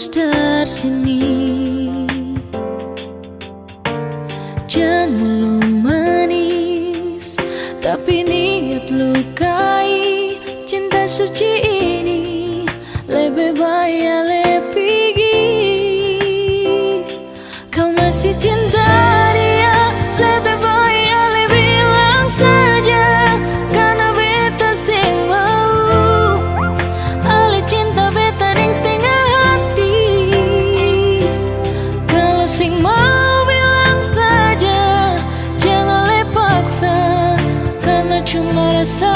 tulus dari sini. Jangan lu manis, tapi niat lukai. Cinta suci ini lebih baik lebih pergi. Kau masih cinta dia, lebih baik lebih bilang saja. Karena beta sing mau, ale cinta beta ding setengah hati. Kalau sing mau bilang saja, jangan le paksa. Karena cuma rasa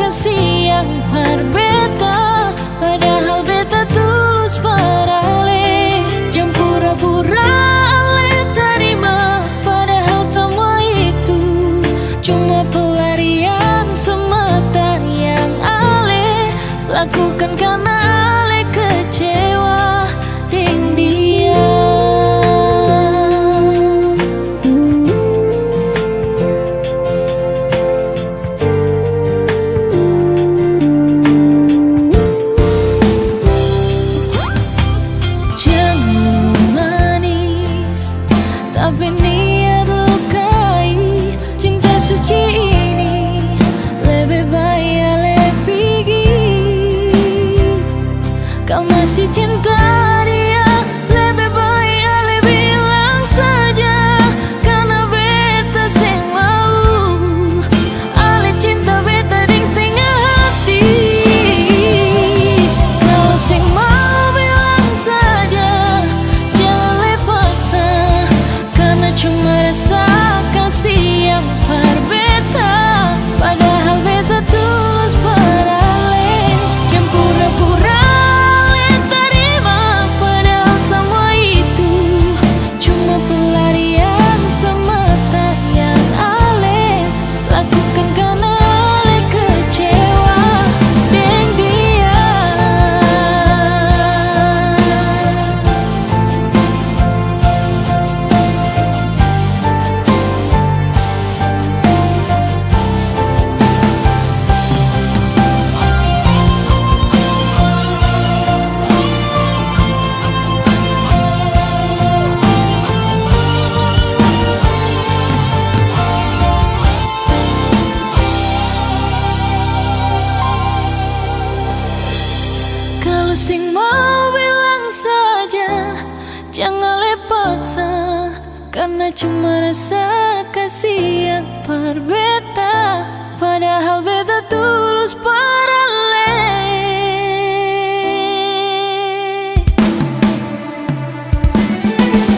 kasih yang berbeda. Padahal beta tulus parale. Jangan pura-pura ale terima. Padahal semua itu cuma pelarian semata yang ale lakukan karena ale kecewa dengan dia. Tapi niat lukai. Cinta suci ini lebih baik lebih pergi. Kau masih cinta dia, lebih baik lebih bilang saja. Karena beta sing mau, ale cinta beta ding setengah hati. Kalau sing mau bilang saja, jangan le paksa. Karena cuma rasa kasih yang berbeda. Padahal beta tulus parale. Jangan pura-pura le terima. Padahal semua itu cuma pelarian semata yang ale lakukan karena ale kecewa dengan dia. Kalau sing mau bilang saja, jangan le paksa. Karena cuma rasa kasih yang berbeda. Padahal beta tulus parale.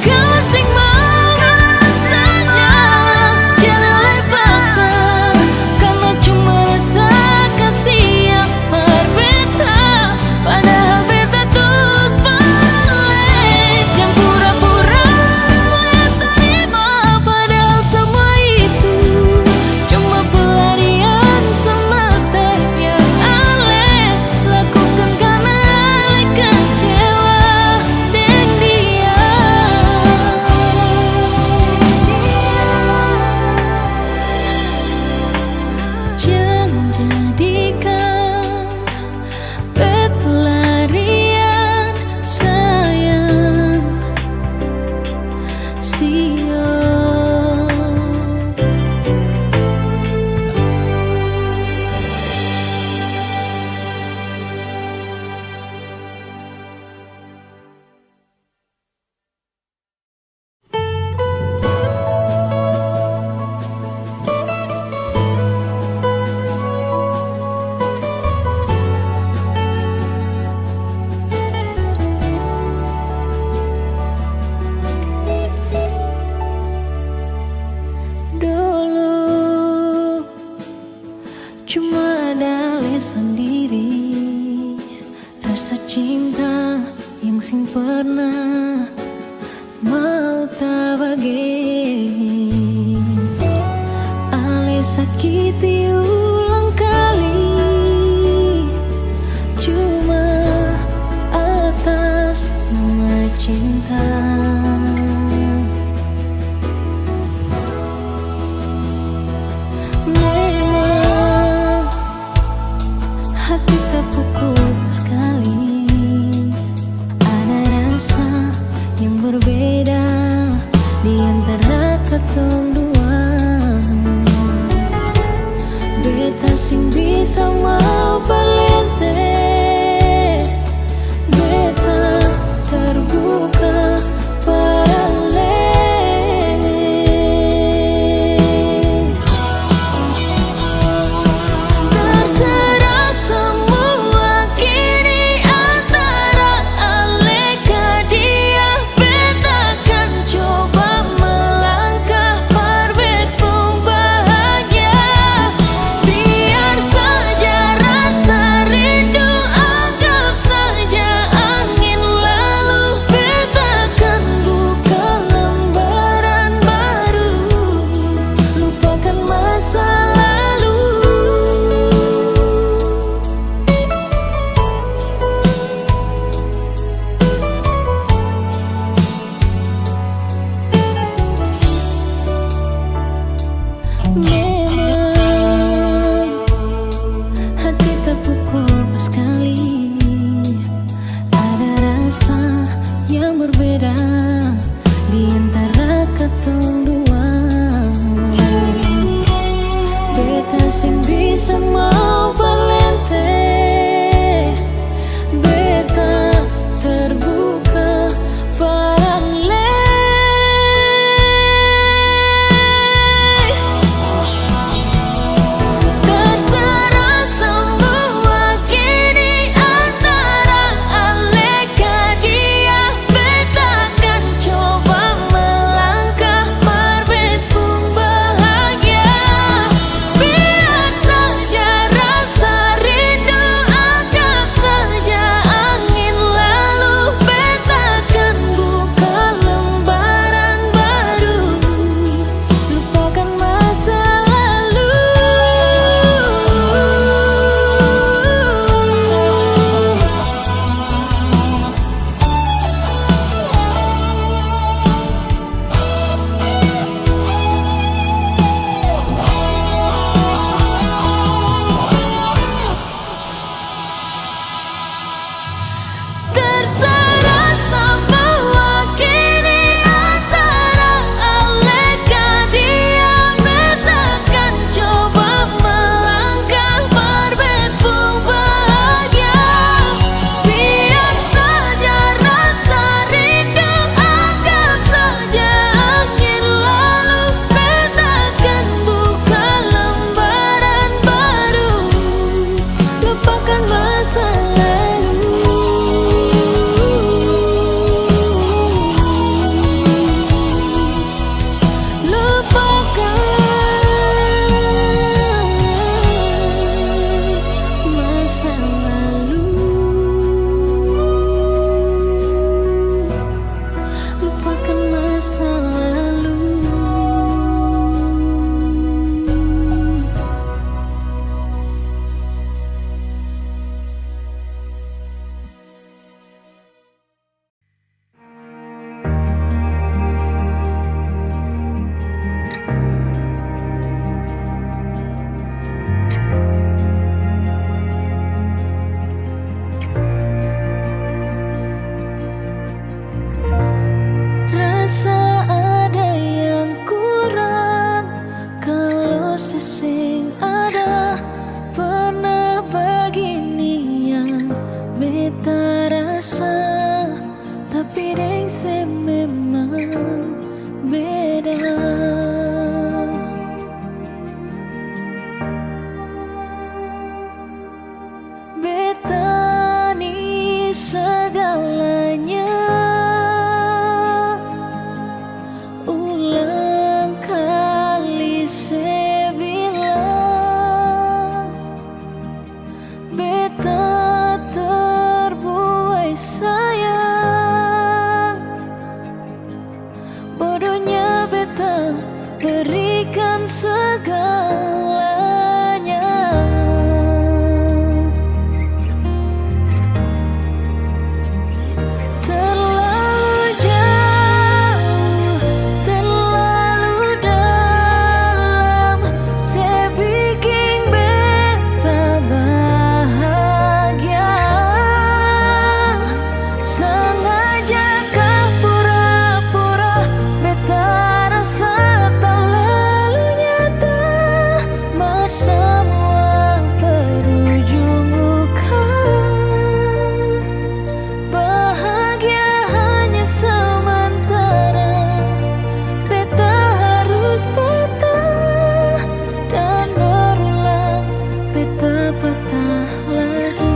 Kalau sing mau bilang saja, jangan le paksa. Karena cuma rasa kasih yang berbeda. Padahal beta tulus parale. Jangan pura-pura le terima. Padahal semua itu cuma pelarian semata yang ale lakukan karena ale kecewa dengan dia. Jangan jadikan pelarian sayang. Sio. Dulu cuma ada lesan diri. Rasa cinta yang sing pernah mau tak bagi. Ale sakiti ulang kali. Cuma atas nama cinta. Memang hati tak pukul sekali. Ada sing bisa mau berlente. Beta terbuka paralel. Terserah semua kini antara Aleka dia. Beta kan coba melangkah parbet pun bahagia. Biar saja rasa rindu, anggap saja angin lalu. Beta kan buka lembaran baru, lupakan masa lalu. Memang hati terpukul pas kali ada rasa yang berbeda di antara katong dua. Beta sing bisa mau berlente. Beta terbuka paralel. Terserah semua kini antara Aleka dia. Beta kan coba melangkah parbet pun bahagia. Biar saja rasa rindu, anggap saja angin lalu. Beta kan buka lembaran baru, lupakan masa lalu. Terserah semua kini antara Aleka dia. Beta kan coba melangkah parbet pun bahagia. Biar saja rasa rindu, anggap saja angin lalu. Beta kan buka lembaran baru, lupakan masa lalu. Lupakan masa lalu. Lupakan masa lalu. Rasa ada yang kurang kalau sesing ada. Pernah begini yang beta rasa, tapi deng se memang beda. Beta ni segalanya. Ulang kali saya bilang, beta terbuai sayang. Bodohnya beta berikan segalanya. Terlalu jauh, terlalu dalam, saya bikin beta bahagia. patah lagi.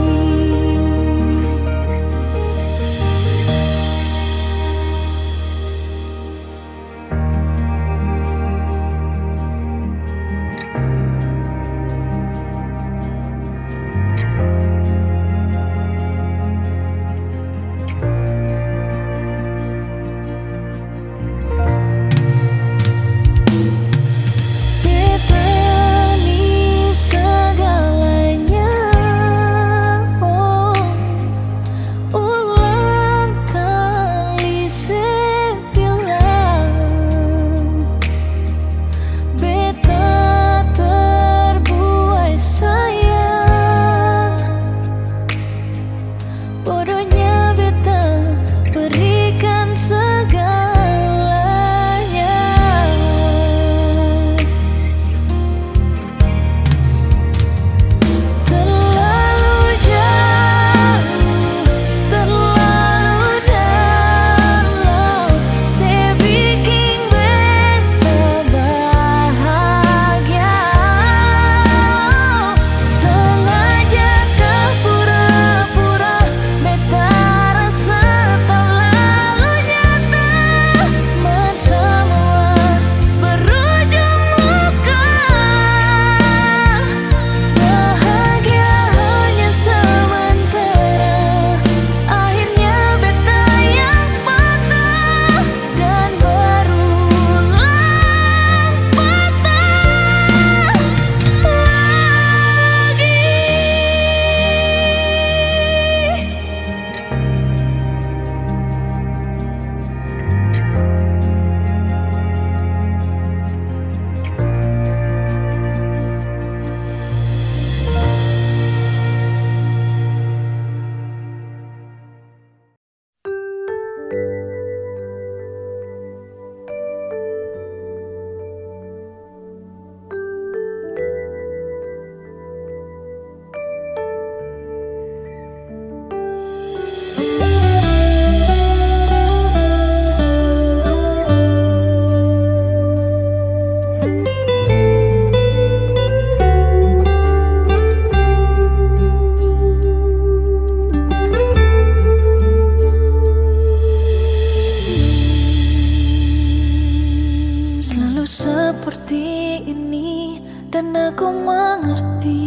Seperti ini dan aku mengerti,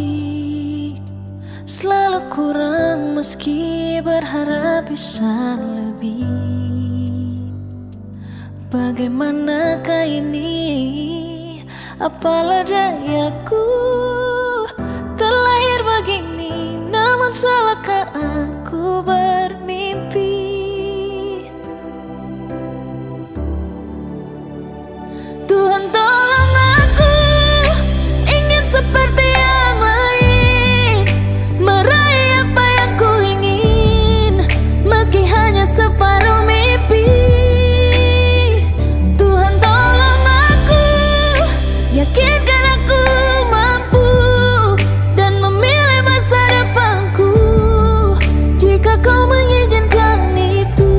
selalu kurang meski berharap bisa lebih. Bagaimanakah ini, apalah dayaku terlahir begini, namun salahkah aku bermimpi. Tuhan tolong aku, ingin seperti yang lain, meraih apa yang ku ingin, meski hanya separuh mimpi. Tuhan tolong aku, yakinkan aku mampu dan memilih masa depanku, jika kau mengizinkan itu.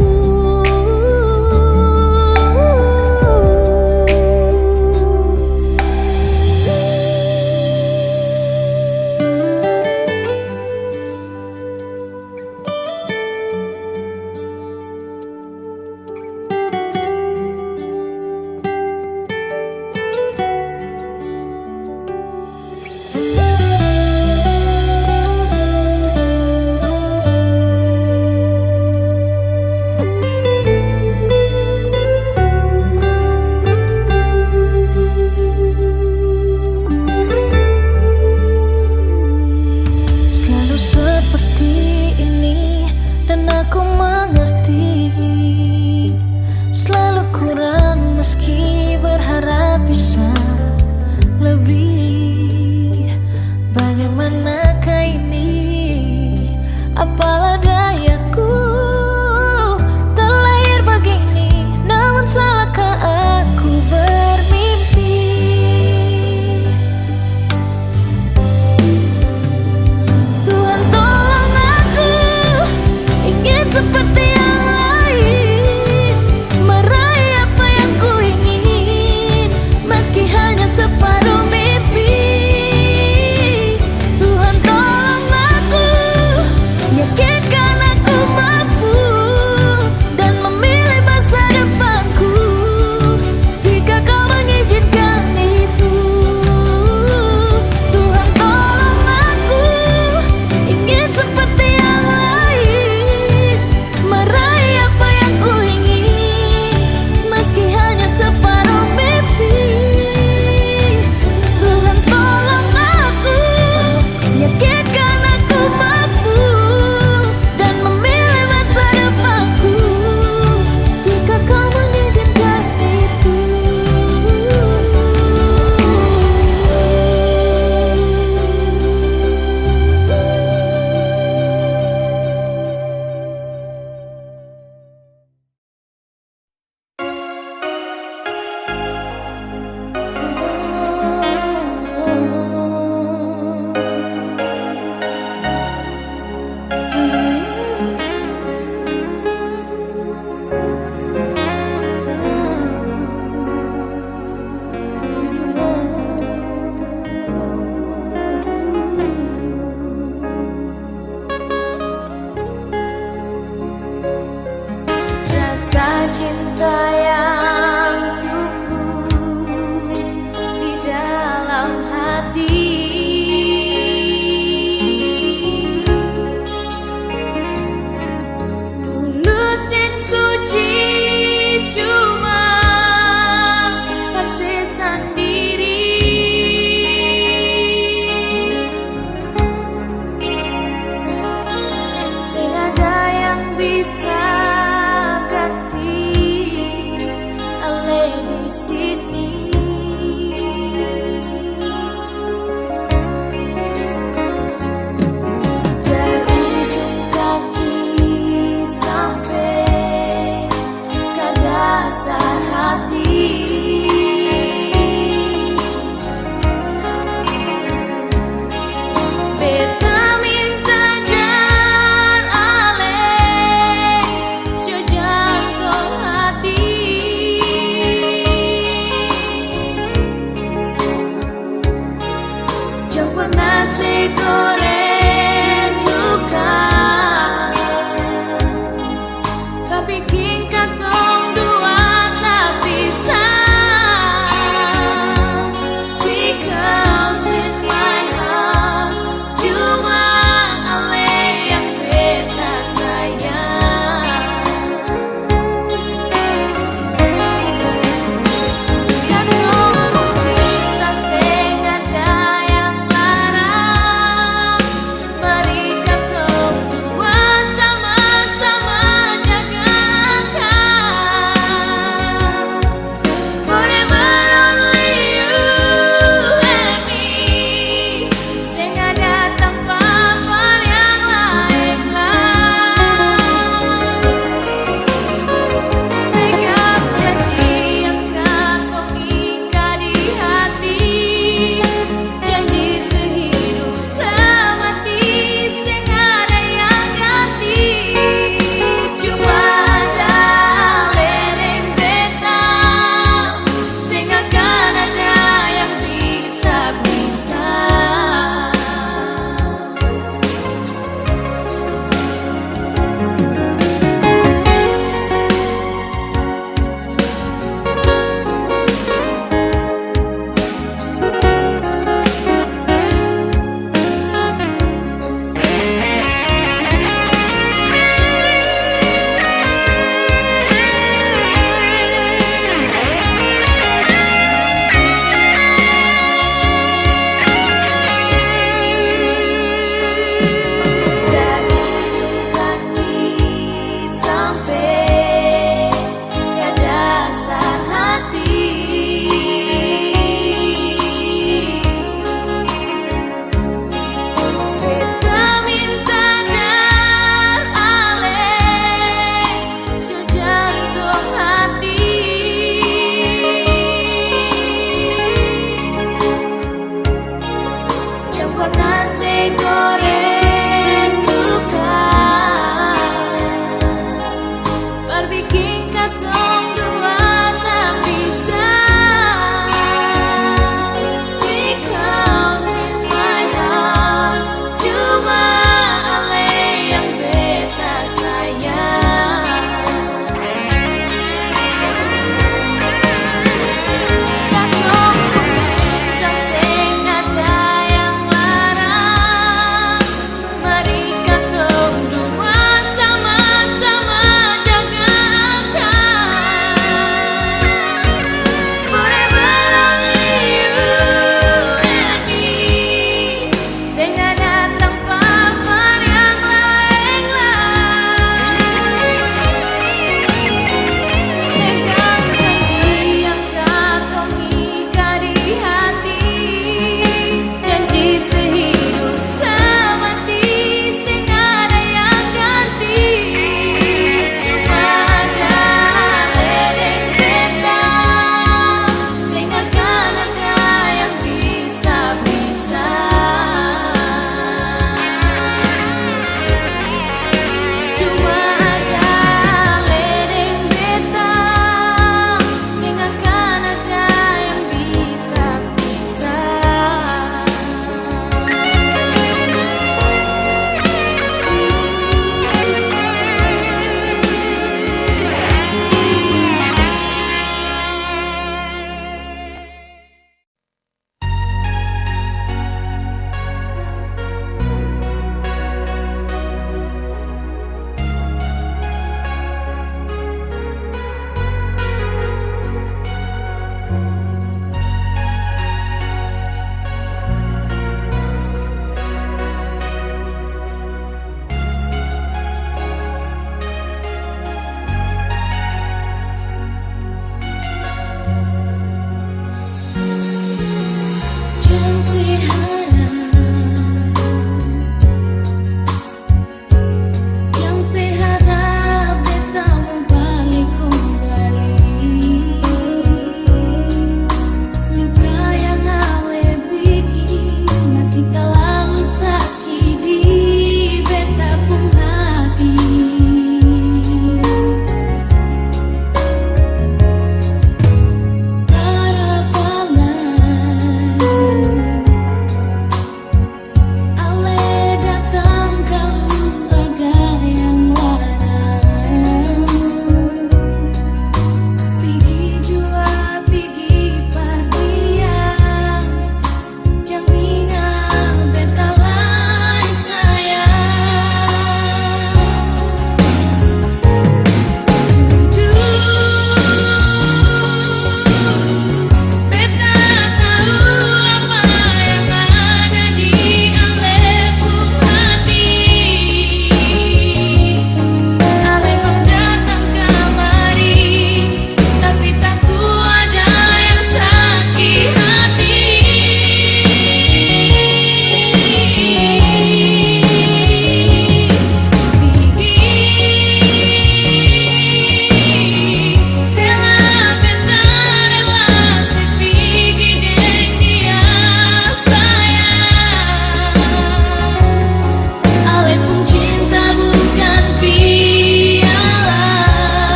Seperti ini dan aku mengerti, selalu kurang meski berharap bisa lebih. Bagaimanakah ini, apalah dayaku terlahir begini, namun salahkah aku bermimpi. Tuhan tolong sakati ale di sini. Dari ujung kaki sampai ke dasar hati, beta minta jangan ale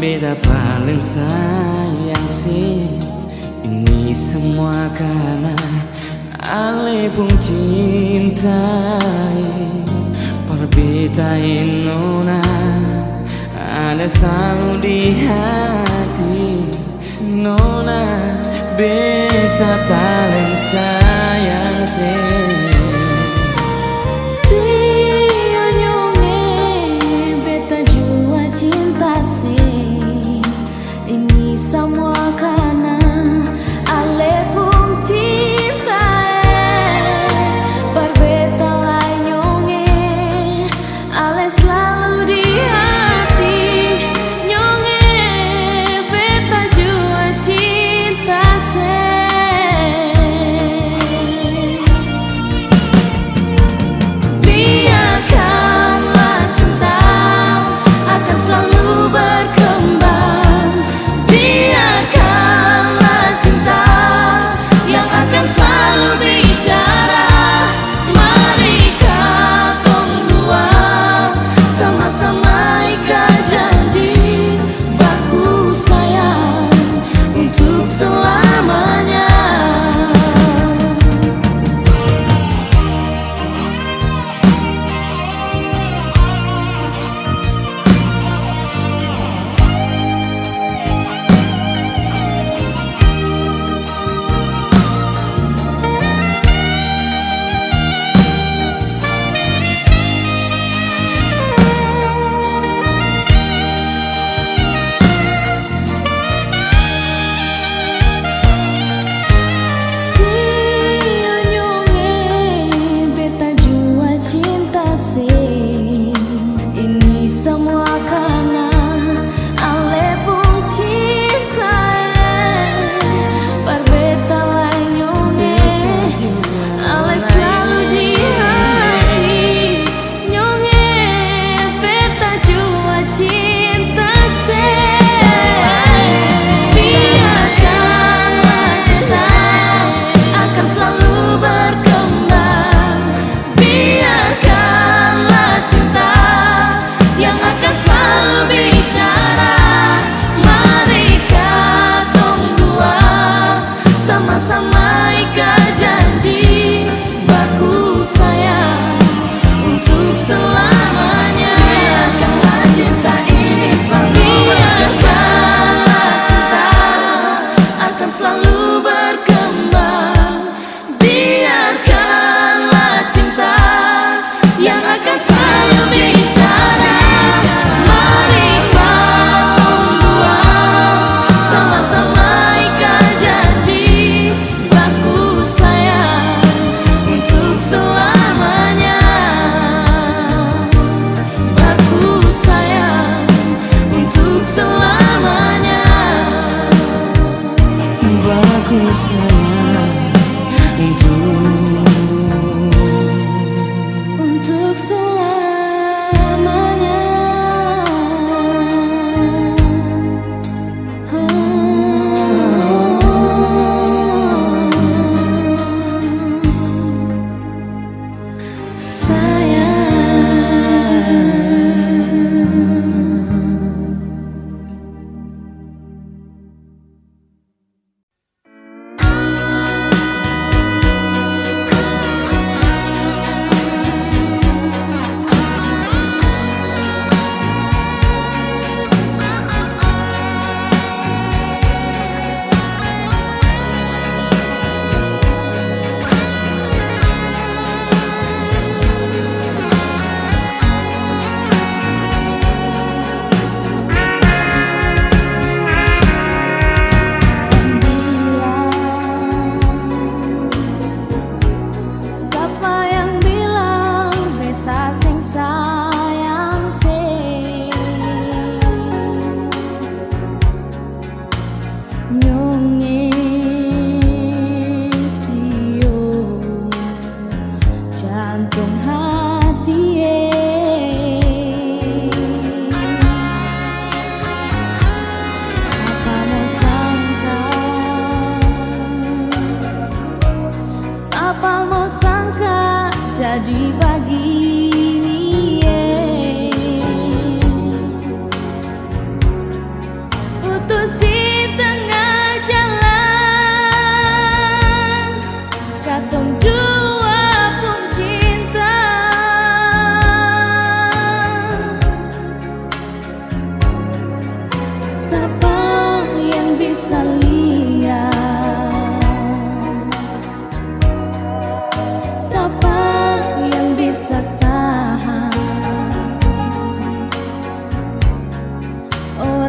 beta paling sayang sih. Ini semua karena Ale pun cintai. Perbetain nona ada selalu di hati. Nona beta paling sayang sih.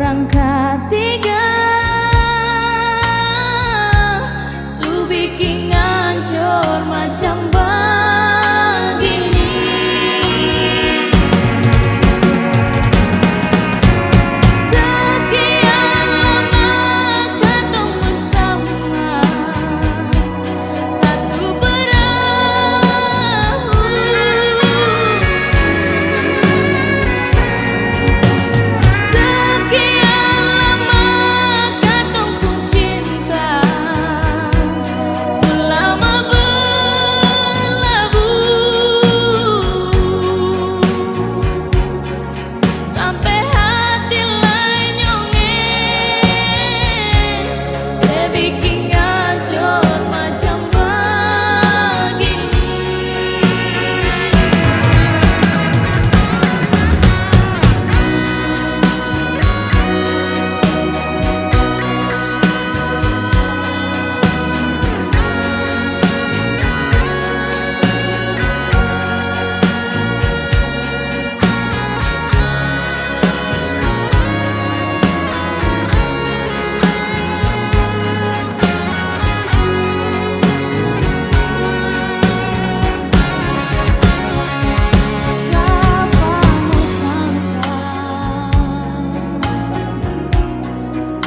orang ketiga su bikin ngancur macam begini. Sekian lama katong bersama satu perahu. Sekian lama katong pun cinta selama berlabuh, sampai hati lain nyongeng, dia bikin ngancur macam begini.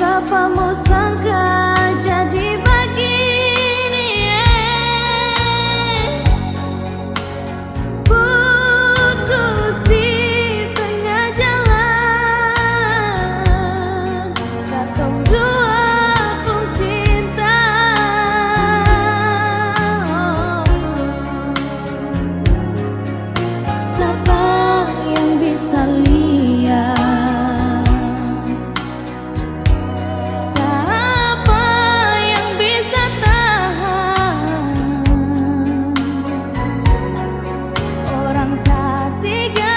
Siapa mau sangka jadi begini, putus di tengah jalan, katong dua pun cinta. Siapa yang bisa lihat? Siapa yang bisa tahan? Orang ketiga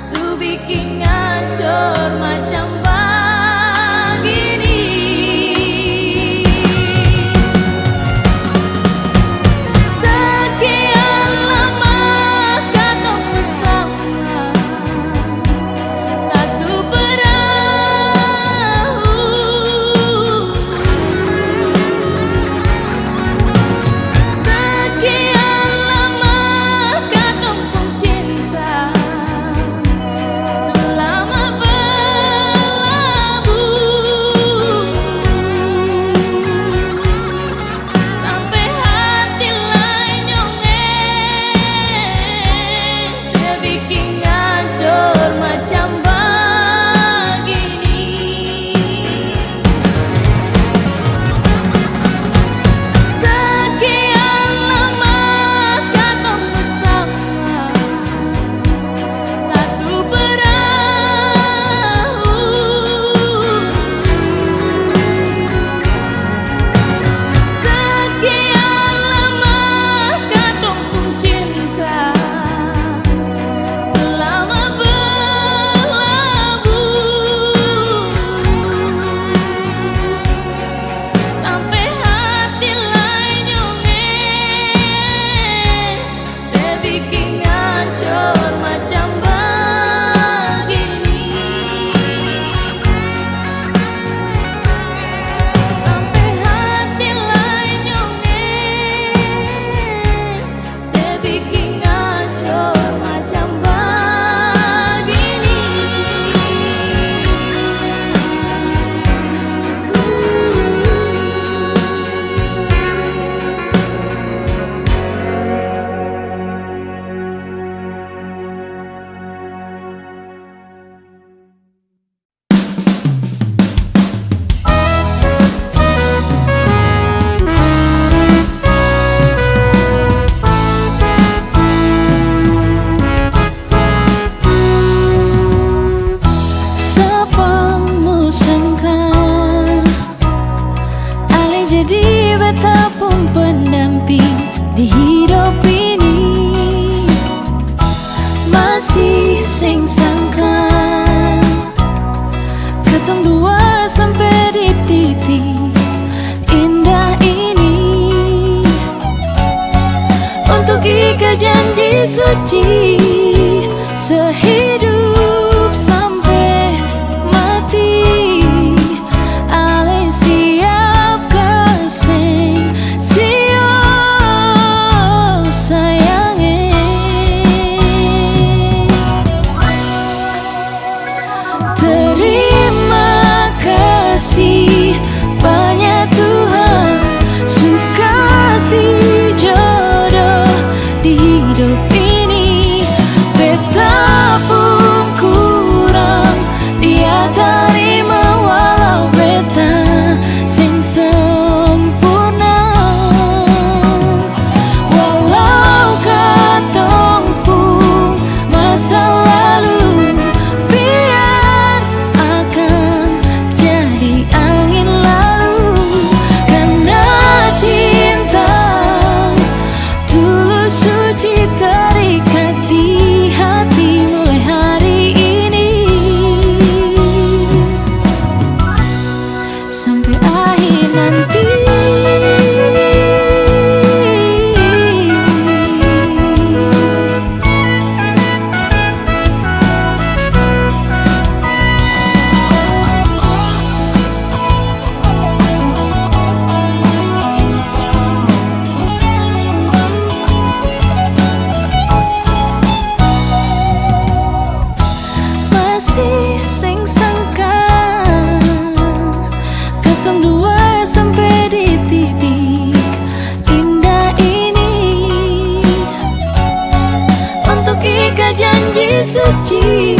su bikin ngancur macam begini. Sekian lama katong bersama satu perahu. Sekian lama katong pun cinta selama berlabuh, sampai hati lain nyongeng, dia bikin ngancur macam begini. Sekian lama katong bersama satu perahu. Sekian lama katong pun cinta selama berlabuh, sampai hati lain nyongeng, dia bikin ngancur macam begini. Sampai hati lain nyongeng, dia bikin ngancur macam begini. Siapa mau sangka Ale jadi beta pun pendamping di hidup ini. Masih sing sangka katong dua sampai di titik indah ini, untuk ikat janji suci sehidup suci.